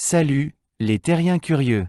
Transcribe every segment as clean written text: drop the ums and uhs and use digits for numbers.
Salut, les terriens curieux.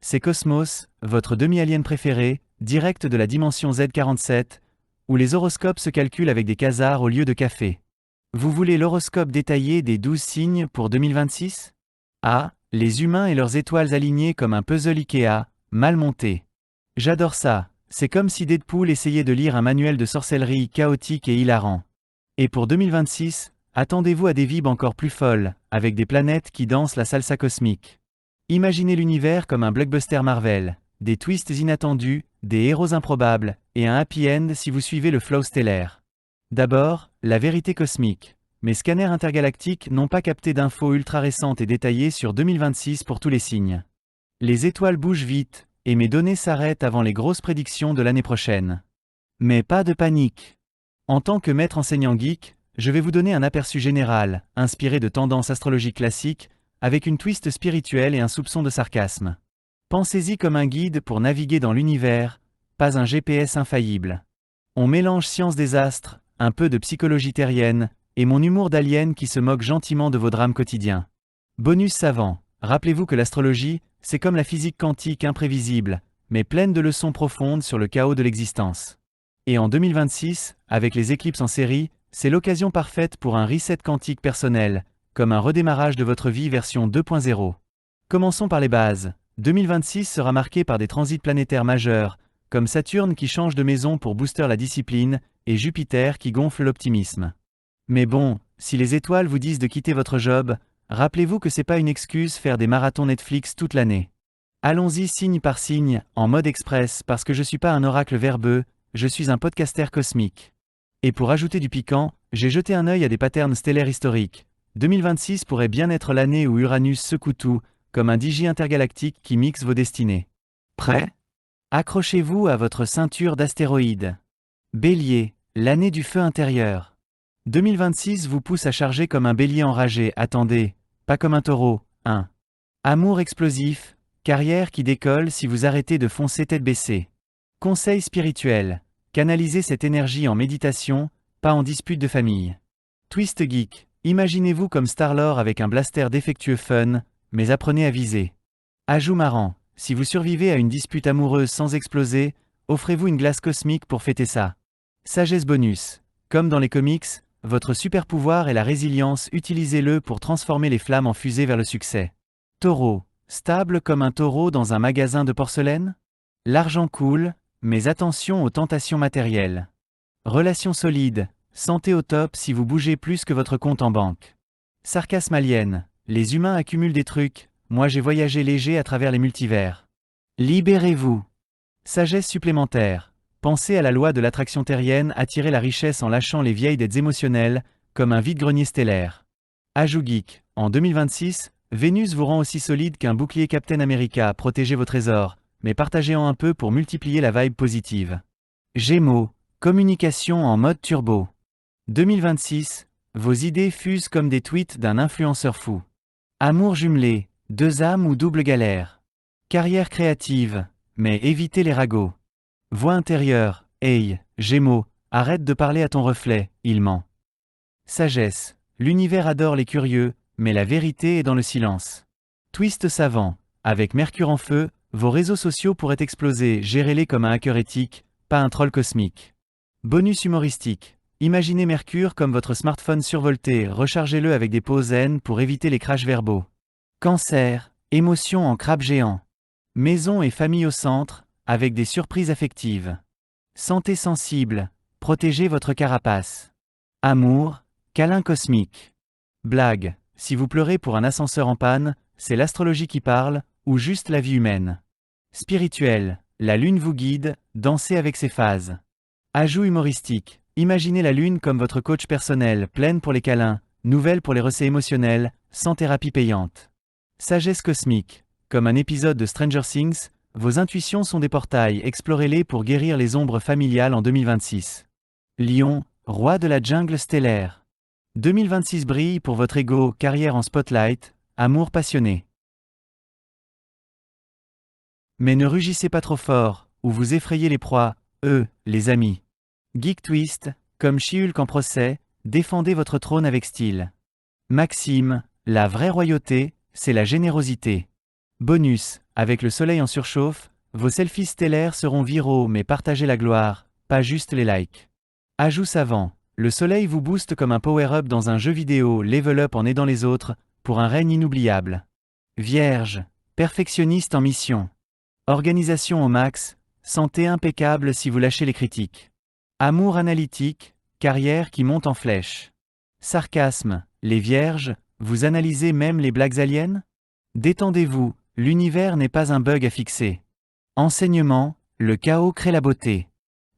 C'est Cosmos, votre demi-alien préféré, direct de la dimension Z47, où les horoscopes se calculent avec des quasars au lieu de café. Vous voulez l'horoscope détaillé des 12 signes pour 2026 ? Ah, les humains et leurs étoiles alignées comme un puzzle Ikea, mal monté. J'adore ça, c'est comme si Deadpool essayait de lire un manuel de sorcellerie chaotique et hilarant. Et pour 2026, attendez-vous à des vibes encore plus folles, avec des planètes qui dansent la salsa cosmique. Imaginez l'univers comme un blockbuster Marvel, des twists inattendus, des héros improbables, et un happy end si vous suivez le flow stellaire. D'abord, la vérité cosmique. Mes scanners intergalactiques n'ont pas capté d'infos ultra récentes et détaillées sur 2026 pour tous les signes. Les étoiles bougent vite, et mes données s'arrêtent avant les grosses prédictions de l'année prochaine. Mais pas de panique. En tant que maître enseignant geek, je vais vous donner un aperçu général, inspiré de tendances astrologiques classiques, avec une twist spirituelle et un soupçon de sarcasme. Pensez-y comme un guide pour naviguer dans l'univers, pas un GPS infaillible. On mélange science des astres, un peu de psychologie terrienne, et mon humour d'alien qui se moque gentiment de vos drames quotidiens. Bonus savant, rappelez-vous que l'astrologie, c'est comme la physique quantique imprévisible, mais pleine de leçons profondes sur le chaos de l'existence. Et en 2026, avec les éclipses en série, c'est l'occasion parfaite pour un reset quantique personnel, comme un redémarrage de votre vie version 2.0. Commençons par les bases. 2026 sera marqué par des transits planétaires majeurs, comme Saturne qui change de maison pour booster la discipline, et Jupiter qui gonfle l'optimisme. Mais bon, si les étoiles vous disent de quitter votre job, rappelez-vous que c'est pas une excuse faire des marathons Netflix toute l'année. Allons-y signe par signe, en mode express, parce que je suis pas un oracle verbeux, je suis un podcaster cosmique. Et pour ajouter du piquant, j'ai jeté un œil à des patterns stellaires historiques. 2026 pourrait bien être l'année où Uranus secoue tout, comme un DJ intergalactique qui mixe vos destinées. Prêt ? Accrochez-vous à votre ceinture d'astéroïdes. Bélier, l'année du feu intérieur. 2026 vous pousse à charger comme un bélier enragé, attendez, pas comme un taureau, hein. Amour explosif, carrière qui décolle si vous arrêtez de foncer tête baissée. Conseil spirituel, canalisez cette énergie en méditation, pas en dispute de famille. Twist geek, imaginez-vous comme Star-Lord avec un blaster défectueux fun, mais apprenez à viser. Ajout marrant, si vous survivez à une dispute amoureuse sans exploser, offrez-vous une glace cosmique pour fêter ça. Sagesse bonus, comme dans les comics, votre super pouvoir est la résilience, utilisez-le pour transformer les flammes en fusées vers le succès. Taureau, stable comme un taureau dans un magasin de porcelaine ? L'argent coule, mais attention aux tentations matérielles. Relations solides, santé au top si vous bougez plus que votre compte en banque. Sarcasme alien, les humains accumulent des trucs, moi j'ai voyagé léger à travers les multivers. Libérez-vous. Sagesse supplémentaire, pensez à la loi de l'attraction terrienne, attirez la richesse en lâchant les vieilles dettes émotionnelles, comme un vide-grenier stellaire. Ajout geek, en 2026, Vénus vous rend aussi solide qu'un bouclier Captain America, protégez vos trésors, mais partagez-en un peu pour multiplier la vibe positive. Gémeaux, communication en mode turbo. 2026, vos idées fusent comme des tweets d'un influenceur fou. Amour jumelé, deux âmes ou double galère. Carrière créative, mais évitez les ragots. Voix intérieure, hey, Gémeaux, arrête de parler à ton reflet, il ment. Sagesse, l'univers adore les curieux, mais la vérité est dans le silence. Twist savant, avec Mercure en feu, vos réseaux sociaux pourraient exploser, gérez-les comme un hacker éthique, pas un troll cosmique. Bonus humoristique, imaginez Mercure comme votre smartphone survolté, rechargez-le avec des pauses zen pour éviter les crashs verbaux. Cancer, émotion en crabe géant. Maison et famille au centre, avec des surprises affectives. Santé sensible, protégez votre carapace. Amour, câlin cosmique. Blague, si vous pleurez pour un ascenseur en panne, c'est l'astrologie qui parle, ou juste la vie humaine. Spirituel, la lune vous guide, dansez avec ses phases. Ajout humoristique, imaginez la lune comme votre coach personnel, pleine pour les câlins, nouvelle pour les recettes émotionnelles, sans thérapie payante. Sagesse cosmique, comme un épisode de Stranger Things, vos intuitions sont des portails, explorez-les pour guérir les ombres familiales en 2026. Lion, roi de la jungle stellaire. 2026 brille pour votre ego, carrière en spotlight, amour passionné. Mais ne rugissez pas trop fort, ou vous effrayez les proies, les amis. Geek Twist, comme She-Hulk en procès, défendez votre trône avec style. Maxime, la vraie royauté, c'est la générosité. Bonus, avec le soleil en surchauffe, vos selfies stellaires seront viraux mais partagez la gloire, pas juste les likes. Ajout savant, le soleil vous booste comme un power-up dans un jeu vidéo, level up en aidant les autres, pour un règne inoubliable. Vierge, perfectionniste en mission. Organisation au max, santé impeccable si vous lâchez les critiques. Amour analytique, carrière qui monte en flèche. Sarcasme, les vierges, vous analysez même les blagues aliens? Détendez-vous, l'univers n'est pas un bug à fixer. Enseignement, le chaos crée la beauté.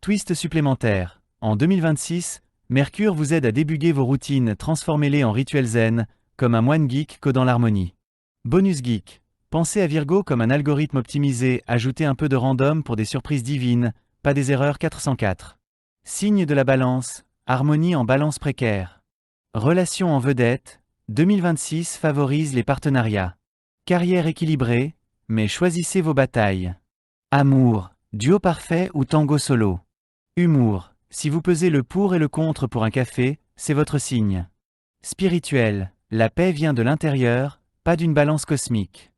Twist supplémentaire, en 2026, Mercure vous aide à débugger vos routines, transformez-les en rituels zen, comme un moine geek codant l'harmonie. Bonus geek, pensez à Virgo comme un algorithme optimisé, ajoutez un peu de random pour des surprises divines, pas des erreurs 404. Signe de la balance, harmonie en balance précaire. Relation en vedette, 2026 favorise les partenariats. Carrière équilibrée, mais choisissez vos batailles. Amour, duo parfait ou tango solo. Humour, si vous pesez le pour et le contre pour un café, c'est votre signe. Spirituel, la paix vient de l'intérieur, pas d'une balance cosmique.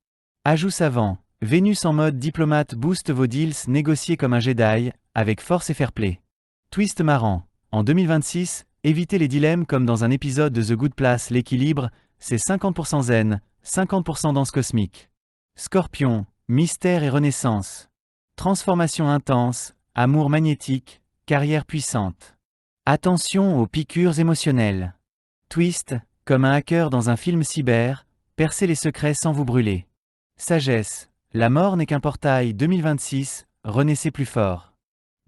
Ajout savant, Vénus en mode diplomate booste vos deals, négociez comme un Jedi, avec force et fair-play. Twist marrant, en 2026, évitez les dilemmes comme dans un épisode de The Good Place, l'équilibre, c'est 50% zen, 50% danse cosmique. Scorpion, mystère et renaissance. Transformation intense, amour magnétique, carrière puissante. Attention aux piqûres émotionnelles. Twist, comme un hacker dans un film cyber, percez les secrets sans vous brûler. Sagesse, la mort n'est qu'un portail 2026, renaissez plus fort.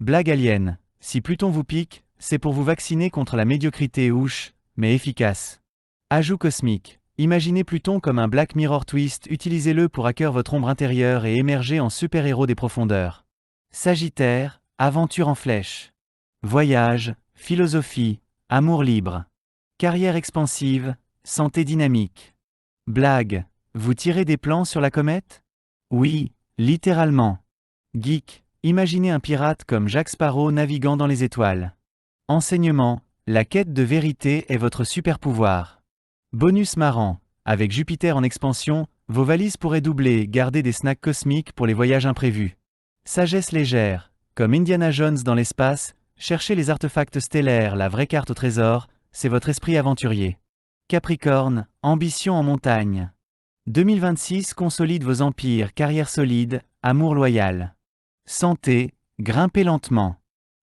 Blague alien, si Pluton vous pique, c'est pour vous vacciner contre la médiocrité ouche, mais efficace. Ajout cosmique, imaginez Pluton comme un Black Mirror twist, utilisez-le pour hacker votre ombre intérieure et émerger en super-héros des profondeurs. Sagittaire, aventure en flèche. Voyage, philosophie, amour libre. Carrière expansive, santé dynamique. Blague, vous tirez des plans sur la comète? Oui, littéralement. Geek, imaginez un pirate comme Jack Sparrow naviguant dans les étoiles. Enseignement, la quête de vérité est votre super pouvoir. Bonus marrant, avec Jupiter en expansion, vos valises pourraient doubler, gardez des snacks cosmiques pour les voyages imprévus. Sagesse légère, comme Indiana Jones dans l'espace, cherchez les artefacts stellaires, la vraie carte au trésor, c'est votre esprit aventurier. Capricorne, ambition en montagne. 2026 consolide vos empires, carrière solide, amour loyal. Santé, grimpez lentement.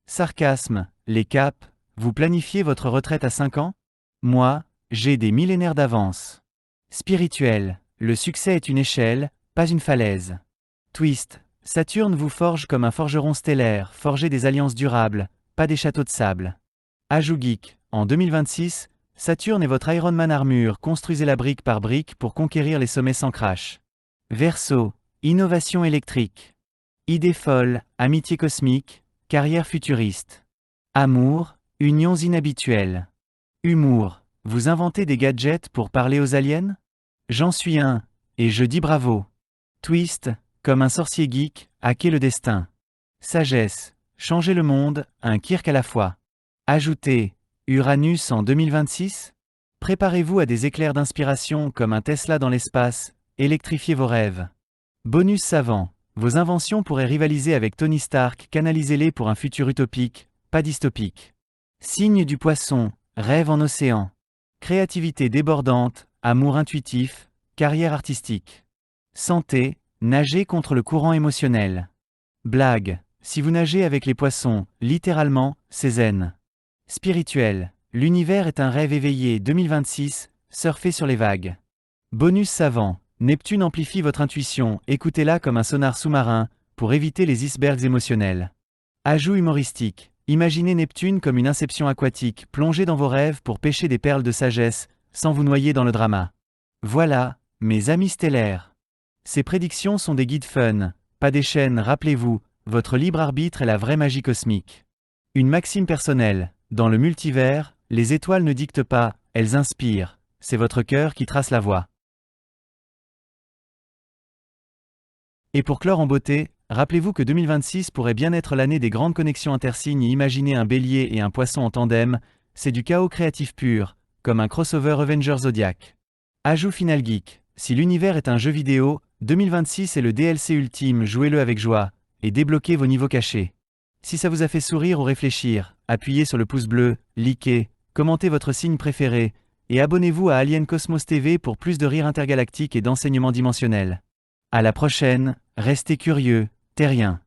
Sarcasme, les caps, vous planifiez votre retraite à 5 ans? Moi, j'ai des millénaires d'avance. Spirituel, le succès est une échelle, pas une falaise. Twist, Saturne vous forge comme un forgeron stellaire, forgez des alliances durables, pas des châteaux de sable. Ajout geek, en 2026, Saturne est votre Iron Man armure, construisez-la brique par brique pour conquérir les sommets sans crash. Verseau, innovation électrique. Idée folle, amitié cosmique, carrière futuriste. Amour, unions inhabituelles. Humour, vous inventez des gadgets pour parler aux aliens? J'en suis un, et je dis bravo. Twist, comme un sorcier geek, hacker le destin. Sagesse, changer le monde, un Kirk à la fois. Ajoutez, Uranus en 2026? Préparez-vous à des éclairs d'inspiration comme un Tesla dans l'espace, électrifiez vos rêves. Bonus savant, vos inventions pourraient rivaliser avec Tony Stark, canalisez-les pour un futur utopique, pas dystopique. Signe du poisson, rêve en océan. Créativité débordante, amour intuitif, carrière artistique. Santé, nager contre le courant émotionnel. Blague, si vous nagez avec les poissons, littéralement, c'est zen. Spirituel, l'univers est un rêve éveillé 2026, surfez sur les vagues. Bonus savant, Neptune amplifie votre intuition, écoutez-la comme un sonar sous-marin, pour éviter les icebergs émotionnels. Ajout humoristique, imaginez Neptune comme une inception aquatique, plongez dans vos rêves pour pêcher des perles de sagesse, sans vous noyer dans le drama. Voilà, mes amis stellaires. Ces prédictions sont des guides fun, pas des chaînes, rappelez-vous, votre libre arbitre est la vraie magie cosmique. Une maxime personnelle, dans le multivers, les étoiles ne dictent pas, elles inspirent, c'est votre cœur qui trace la voie. Et pour clore en beauté, rappelez-vous que 2026 pourrait bien être l'année des grandes connexions intersignes et imaginez un bélier et un poisson en tandem, c'est du chaos créatif pur, comme un crossover Avengers Zodiac. Ajout final geek, Si l'univers est un jeu vidéo, 2026 est le DLC ultime, jouez-le avec joie, et débloquez vos niveaux cachés. Si ça vous a fait sourire ou réfléchir, appuyez sur le pouce bleu, likez, commentez votre signe préféré, et abonnez-vous à Alien Cosmos TV pour plus de rires intergalactiques et d'enseignements dimensionnels. À la prochaine, restez curieux, terriens.